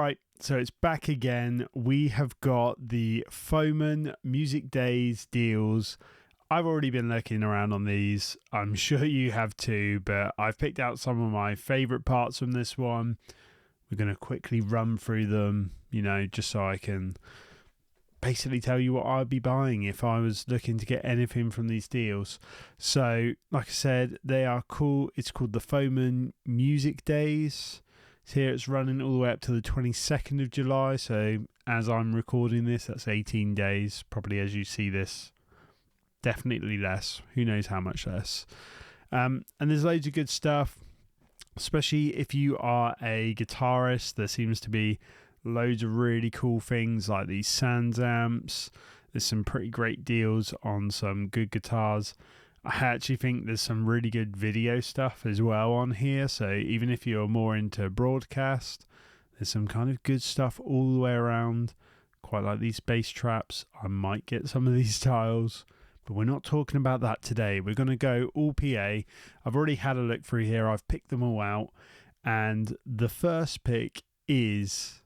Right, so it's back again. We have got the Thomann Music Days deals. I've already been looking around on these. I'm sure you have too, but I've picked out some of my favourite parts from this one. We're going to quickly run through them, just so I can basically tell you what I'd be buying if I was looking to get anything from these deals. So, like I said, they are cool. It's called the Thomann Music Days. Here it's running all the way up to the 22nd of July. So as I'm recording this, that's 18 days. Probably as you see this, definitely less. Who knows how much less. And there's loads of good stuff, especially if you are a guitarist. There seems to be loads of really cool things like these Sans amps. There's some pretty great deals on some good guitars. I actually think there's some really good video stuff as well on here. So even if you're more into broadcast, there's some kind of good stuff all the way around. Quite like these bass traps. I might get some of these tiles, but we're not talking about that today. We're going to go all PA. I've already had a look through here. I've picked them all out. And the first pick is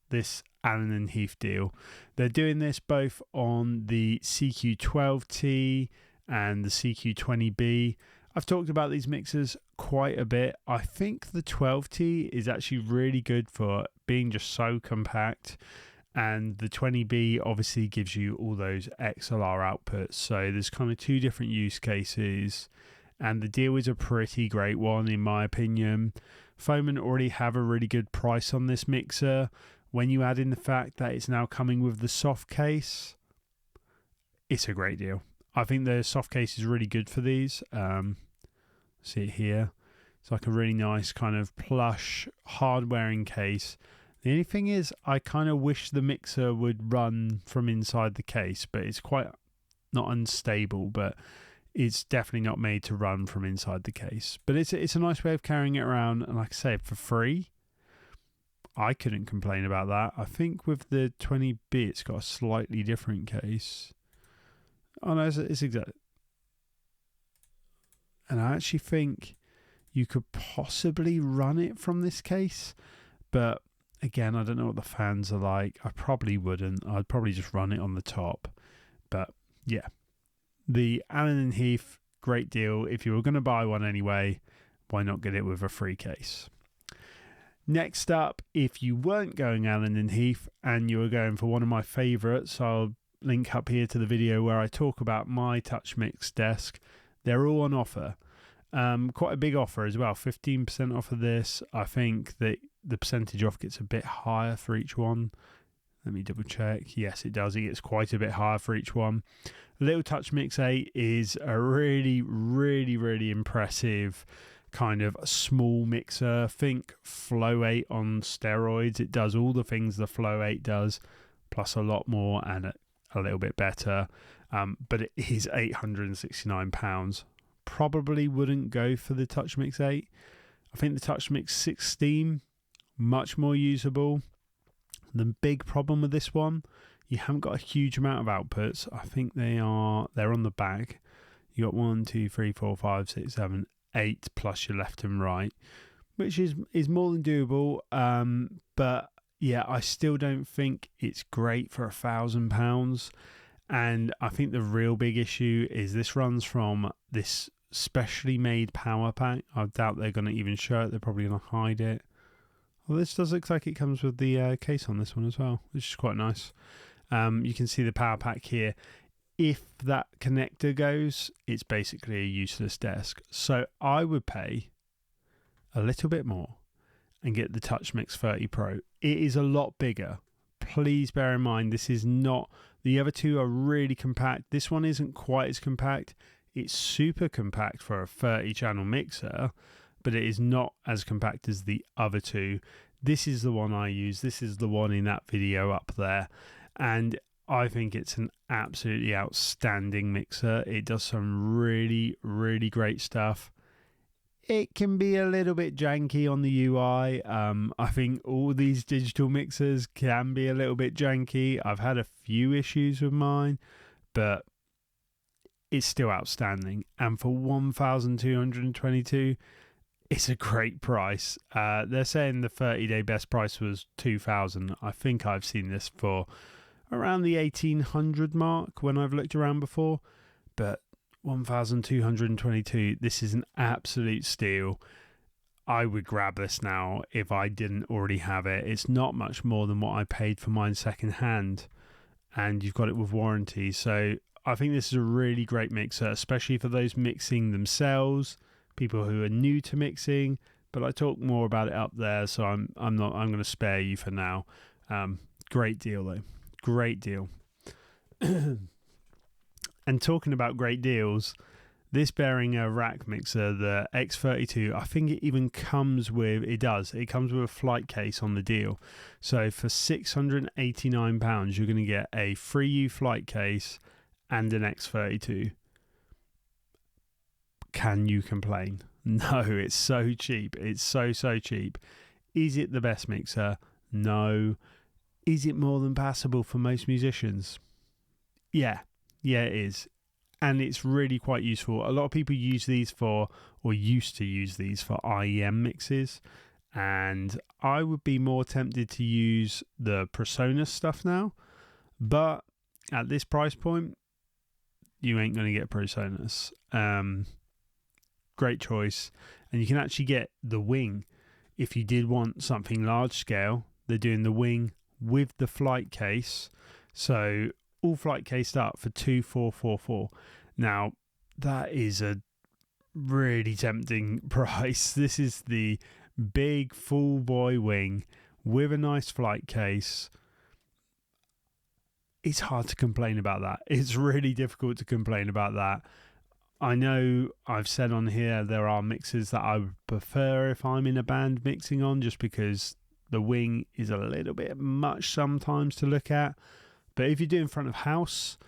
this Allen & Heath deal. They're doing this both on the CQ12T and the CQ20B. I've talked about these mixers quite a bit. I think the 12T is actually really good for being just so compact, and the 20B obviously gives you all those XLR outputs. So there's kind of two different use cases, and the deal is a pretty great one in my opinion. Thomann already have a really good price on this mixer. When you add in the fact that it's now coming with the soft case, it's a great deal. I think the soft case is really good for these. See it here. It's like a really nice kind of plush, hard-wearing case. The only thing is, I kind of wish the mixer would run from inside the case, but it's quite not unstable, but it's definitely not made to run from inside the case. But it's a nice way of carrying it around, and like I say, for free, I couldn't complain about that. I think with the 20B, it's got a slightly different case. Oh no, it's exact. And I actually think you could possibly run it from this case, but again, I don't know what the fans are like. I probably wouldn't. I'd probably just run it on the top. But yeah, the Allen & Heath, great deal. If you were going to buy one anyway, why not get it with a free case? Next up, if you weren't going Allen & Heath and you were going for one of my favourites, I'll link up here to the video where I talk about my Touch Mix desk. They're all on offer. Quite a big offer as well, 15% off of this. I think that the percentage off gets a bit higher for each one. Let me double check. Yes, it does. It gets quite a bit higher for each one. Little Touch Mix 8 is a really, really, really impressive kind of small mixer. Think Flow 8 on steroids. It does all the things the Flow 8 does, plus a lot more and a little bit better. But it is £869. Probably wouldn't go for the Touch Mix 8. I think the Touch Mix 16, much more usable. The big problem with this one, you haven't got a huge amount of outputs. I think they're on the back. You got 1, 2, 3, 4, 5, 6, 7, 8 plus your left and right, which is more than doable. But yeah, I still don't think it's great for £1,000. And I think the real big issue is this runs from this specially made power pack. I doubt they're going to even show it. They're probably going to hide it. Well, this does look like it comes with the case on this one as well, which is quite nice. You can see the power pack here. If that connector goes, it's basically a useless desk. So I would pay a little bit more and get the Touch Mix 30 Pro. It is a lot bigger. Please bear in mind, this is not... The other two are really compact. This one isn't quite as compact. It's super compact for a 30-channel mixer, but it is not as compact as the other two. This is the one I use. This is the one in that video up there. And I think it's an absolutely outstanding mixer. It does some really, really great stuff. It can be a little bit janky on the UI. I think all these digital mixers can be a little bit janky. I've had a few issues with mine, but it's still outstanding. And for 1,222, it's a great price. They're saying the 30-day best price was 2,000. I think I've seen this for around the 1,800 mark when I've looked around before, but 1,222. This is an absolute steal. I would grab this now if I didn't already have it. It's not much more than what I paid for mine second hand, and you've got it with warranty. So I think this is a really great mixer, especially for those mixing themselves, people who are new to mixing. But I talk more about it up there, so I'm going to spare you for now. Great deal though, great deal. And talking about great deals, this Behringer rack mixer, the X32, I think it even comes with, it comes with a flight case on the deal. So for £689, you're going to get a 3U flight case and an X32. Can you complain? No, it's so cheap. It's so cheap. Is it the best mixer? No. Is it more than passable for most musicians? Yeah, it is. And it's really quite useful. A lot of people use these for, or used to use these for IEM mixes. And I would be more tempted to use the PreSonus stuff now. But at this price point, you ain't going to get PreSonus. Great choice. And you can actually get the wing. If you did want something large scale, they're doing the wing with the flight case. So all flight cased up for 2,444. Now that is a really tempting price. This is the big full boy wing with a nice flight case. It's hard to complain about that. It's really difficult to complain about that. I know I've said on here there are mixers that I would prefer if I'm in a band mixing on, just because the wing is a little bit much sometimes to look at. But if you're doing front of house,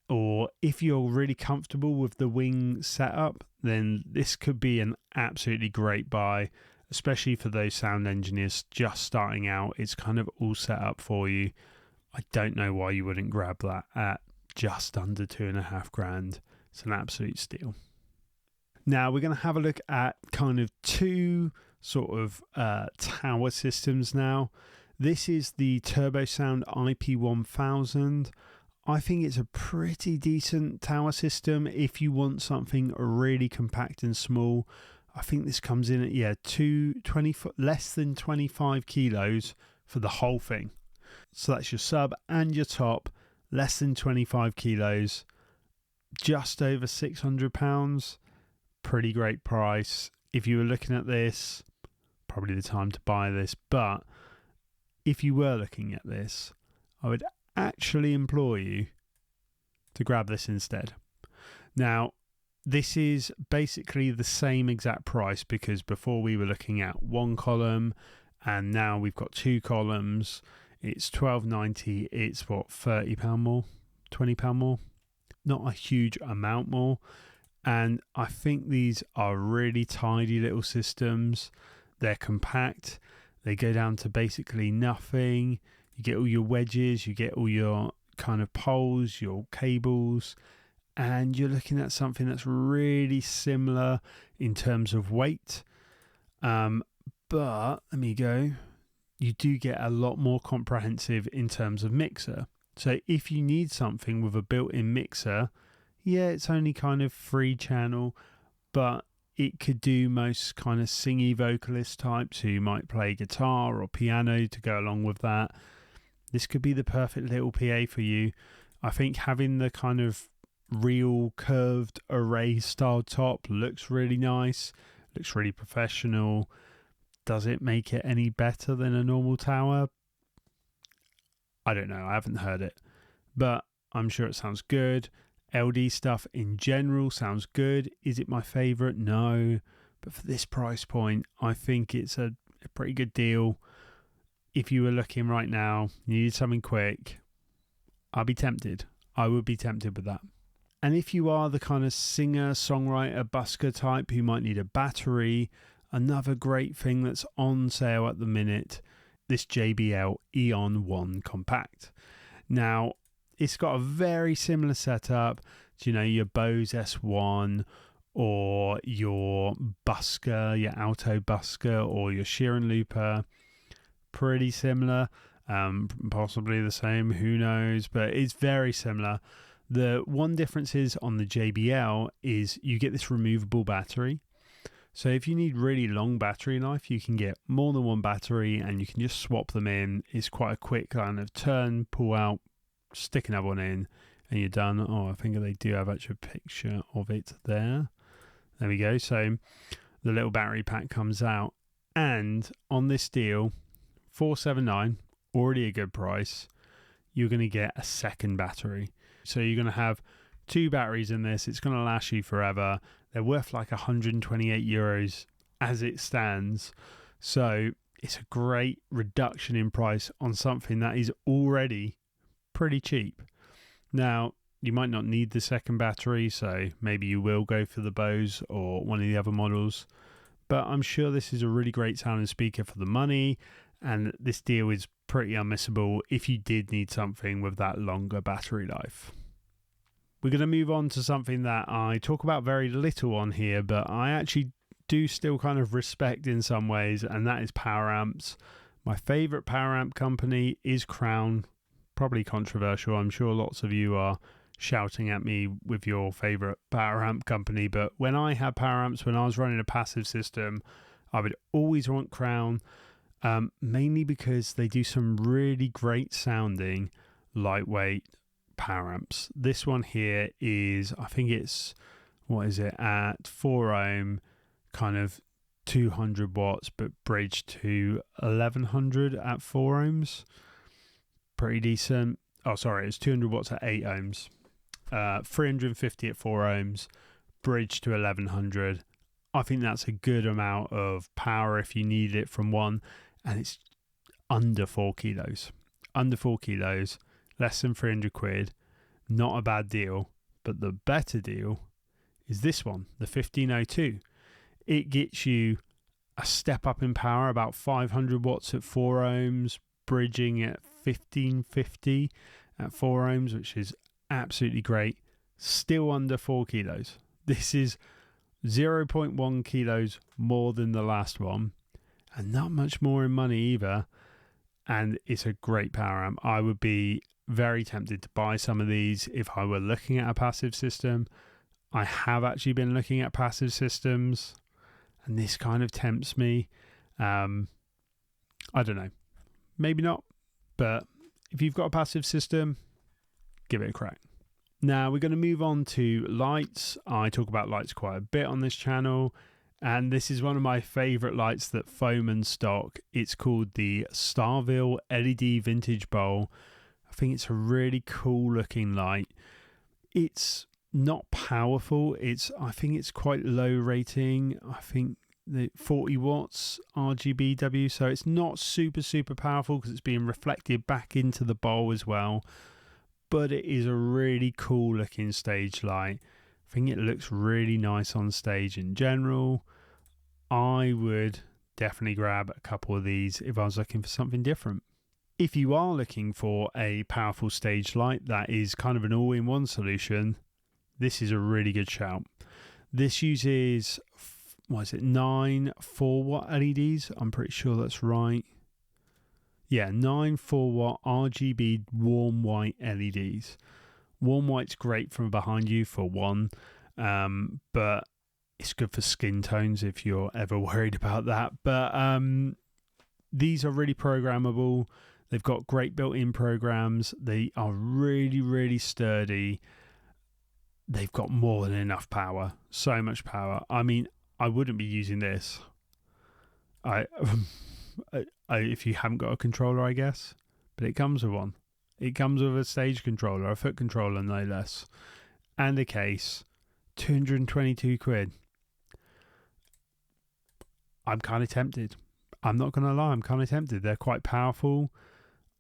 or if you're really comfortable with the wing setup, then this could be an absolutely great buy, especially for those sound engineers just starting out. It's kind of all set up for you. I don't know why you wouldn't grab that at just under $2,500. It's an absolute steal. Now we're going to have a look at kind of two sort of tower systems now. This is the TurboSound IP1000. I think it's a pretty decent tower system if you want something really compact and small. I think this comes in at less than 25 kilos for the whole thing. So that's your sub and your top, less than 25 kilos, just over £600. Pretty great price. If you were looking at this, probably the time to buy this. But if you were looking at this, I would actually implore you to grab this instead. Now, this is basically the same exact price, because before we were looking at one column and now we've got two columns. It's $12.90. It's what, £30 more, £20 more? Not a huge amount more. And I think these are really tidy little systems. They're compact. They go down to basically nothing. You get all your wedges, you get all your kind of poles, your cables, and you're looking at something that's really similar in terms of weight. But let me go. You do get a lot more comprehensive in terms of mixer. So if you need something with a built-in mixer, yeah, it's only kind of 3-channel, but it could do most kind of singy vocalist types who might play guitar or piano to go along with that. This could be the perfect little PA for you. I think having the kind of real curved array style top looks really nice, looks really professional. Does it make it any better than a normal tower? I don't know. I haven't heard it, but I'm sure it sounds good. LD stuff in general sounds good. Is it my favorite? No. But for this price point, I think it's a pretty good deal. If you were looking right now, you needed something quick, I'd be tempted. I would be tempted with that. And if you are the kind of singer, songwriter, busker type who might need a battery, another great thing that's on sale at the minute, this JBL Eon 1 Compact. Now, it's got a very similar setup to, your Bose S1 or your busker, your alto busker, or your Sheeran looper. Pretty similar, possibly the same, who knows, but it's very similar. The one difference is on the JBL is you get this removable battery. So if you need really long battery life, you can get more than one battery and you can just swap them in. It's quite a quick kind of turn, pull out, stick another one in, and you're done. Oh, I think they do have actually a picture of it there. There we go. So the little battery pack comes out. And on this deal, $479, already a good price, you're going to get a second battery. So you're going to have 2 batteries in this. It's going to last you forever. They're worth like €128 as it stands. So it's a great reduction in price on something that is already pretty cheap. Now, you might not need the second battery, so maybe you will go for the Bose or one of the other models. But I'm sure this is a really great sounding speaker for the money, and this deal is pretty unmissable if you did need something with that longer battery life. We're going to move on to something that I talk about very little on here, but I actually do still kind of respect in some ways, and that is power amps. My favourite power amp company is Crown. Probably controversial. I'm sure lots of you are shouting at me with your favourite power amp company, but when I had power amps, when I was running a passive system, I would always want Crown, mainly because they do some really great sounding lightweight power amps. This one here is, I think it's, what is it, at 4 ohm, kind of 200 watts, but bridged to 1100 at 4 ohms. Pretty decent. Oh, sorry, it's 200 watts at 8 ohms. 350 at 4 ohms, bridged to 1100. I think that's a good amount of power if you need it from one, and it's under 4 kilos. Under 4 kilos, less than 300 quid. Not a bad deal, but the better deal is this one, the 1502. It gets you a step up in power, about 500 watts at 4 ohms, bridging at 1550 at 4 ohms, which is absolutely great. Still under 4 kilos. This is 0.1 kilos more than the last one, and not much more in money either. And it's a great power amp. I would be very tempted to buy some of these if I were looking at a passive system. I have actually been looking at passive systems, and this kind of tempts me. I don't know. Maybe not. But if you've got a passive system, give it a crack. Now we're going to move on to lights. I talk about lights quite a bit on this channel, and this is one of my favourite lights that Thomann stock. It's called the Starville LED Vintage Bowl. I think it's a really cool looking light. It's not powerful. I think it's quite low rating. I think the 40 watts RGBW, so it's not super powerful because it's being reflected back into the bowl as well. But it is a really cool looking stage light. I think it looks really nice on stage in general. I would definitely grab a couple of these if I was looking for something different. If you are looking for a powerful stage light that is kind of an all-in-one solution, this is a really good shout. This uses, 9 4-watt LEDs. I'm pretty sure that's right. Yeah, 9 4-watt RGB warm white LEDs. Warm white's great from behind you for one, but it's good for skin tones if you're ever worried about that. But these are really programmable. They've got great built-in programs. They are really sturdy. They've got more than enough power. So much power. I mean, I wouldn't be using this. If you haven't got a controller, I guess. But it comes with one. It comes with a stage controller, a foot controller, no less. And a case. 222 quid. I'm kind of tempted. I'm not going to lie, I'm kind of tempted. They're quite powerful.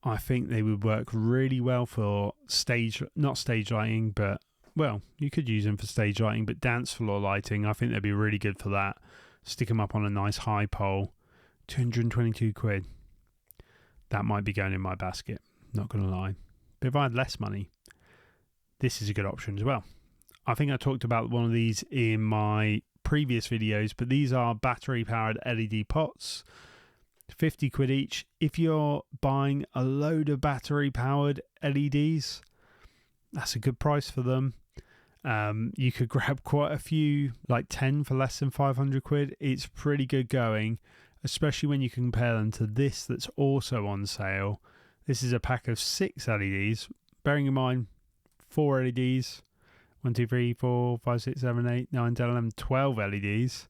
I think they would work really well for not stage lighting, but, well, you could use them for stage lighting, but dance floor lighting, I think they'd be really good for that. Stick them up on a nice high pole. 222 quid. That might be going in my basket, not going to lie. But if I had less money, this is a good option as well. I think I talked about one of these in my previous videos, but these are battery powered LED pots, 50 quid each. If you're buying a load of battery powered LEDs, that's a good price for them. You could grab quite a few, like 10 for less than 500 quid. It's pretty good going, especially when you compare them to this that's also on sale. This is a pack of 6 LEDs, bearing in mind 4 LEDs, 1, 2, 3, 4, 5, 6, 7, 8, 9, 10, 11, 12 LEDs.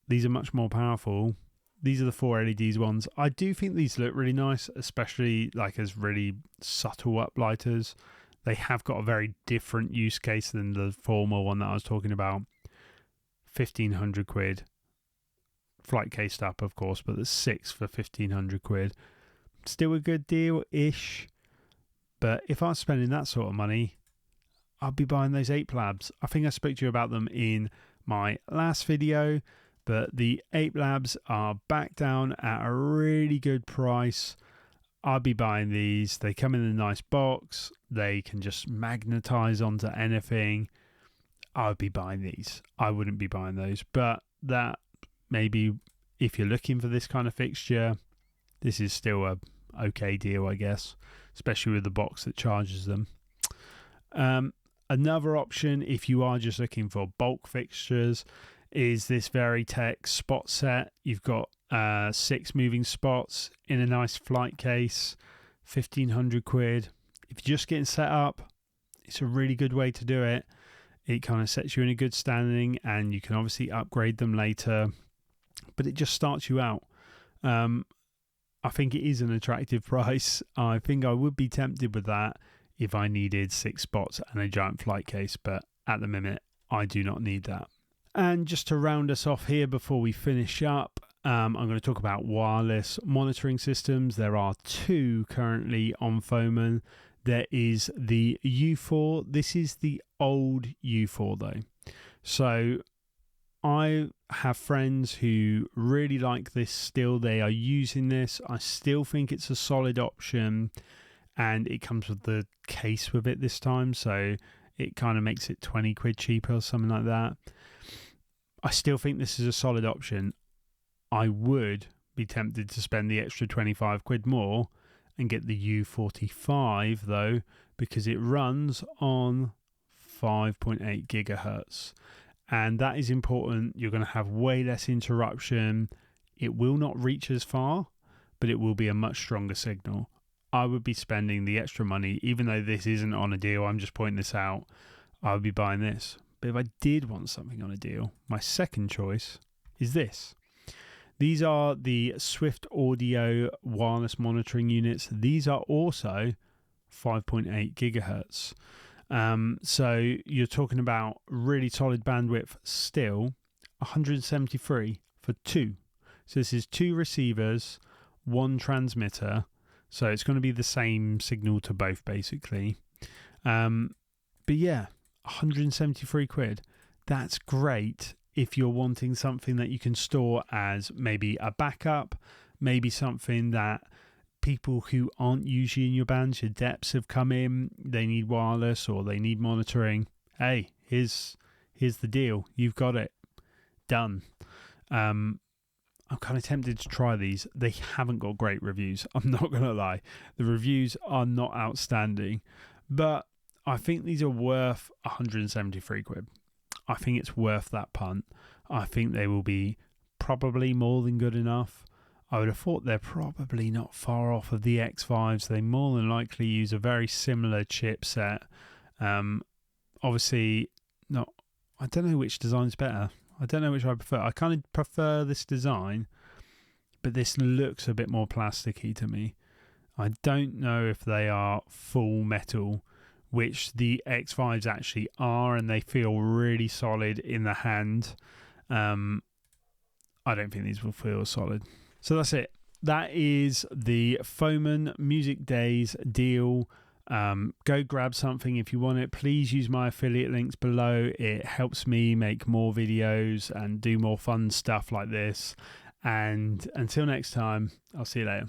These are much more powerful. These are the 4 LEDs ones. I do think these look really nice, especially like as really subtle uplighters. They have got a very different use case than the former one that I was talking about. 1,500 quid. Flight cased up, of course, but there's 6 for 1,500 quid. Still a good deal-ish. But if I was spending that sort of money, I'd be buying those Ape Labs. I think I spoke to you about them in my last video, but the Ape Labs are back down at a really good price. I'd be buying these. They come in a nice box. They can just magnetize onto anything. I'd be buying these. I wouldn't be buying those. But that maybe if you're looking for this kind of fixture, this is still a okay deal, I guess, especially with the box that charges them. Another option, if you are just looking for bulk fixtures, is this Veritech spot set. You've got 6 moving spots in a nice flight case, 1,500 quid. If you're just getting set up, it's a really good way to do it. It kind of sets you in a good standing, and you can obviously upgrade them later, but it just starts you out. I think it is an attractive price. I think I would be tempted with that if I needed 6 spots and a giant flight case, but at the minute, I do not need that. And just to round us off here before we finish up, I'm going to talk about wireless monitoring systems. There are 2 currently on Thomann. There is the U4. This is the old U4 though. So I have friends who really like this still. They are using this. I still think it's a solid option, and it comes with the case with it this time. So it kind of makes it 20 quid cheaper or something like that. I still think this is a solid option. I would be tempted to spend the extra 25 quid more and get the U45 though, because it runs on 5.8 gigahertz. And that is important. You're going to have way less interruption. It will not reach as far, but it will be a much stronger signal. I would be spending the extra money, even though this isn't on a deal, I'm just pointing this out, I would be buying this. But if I did want something on a deal, my second choice is this. These are the Swift Audio wireless monitoring units. These are also 5.8 gigahertz. So you're talking about really solid bandwidth still, 173 for 2. So this is 2 receivers, 1 transmitter. So it's going to be the same signal to both basically. But yeah, 173 quid. That's great if you're wanting something that you can store as maybe a backup, maybe something that people who aren't usually in your bands, your depths have come in, they need wireless or they need monitoring. Hey, here's the deal. You've got it. Done. I'm kind of tempted to try these. They haven't got great reviews. I'm not going to lie. The reviews are not outstanding, but I think these are worth 173 quid. I think it's worth that punt. I think they will be probably more than good enough. I would have thought they're probably not far off of the X5s. They more than likely use a very similar chipset. Obviously, not. I don't know which design's better. I don't know which I prefer. I kind of prefer this design, but this looks a bit more plasticky to me. I don't know if they are full metal, which the X5s actually are, and they feel really solid in the hand. I don't think these will feel solid. So that's it. That is the Thomann Music Days deal. Go grab something if you want it. Please use my affiliate links below. It helps me make more videos and do more fun stuff like this. And until next time, I'll see you later.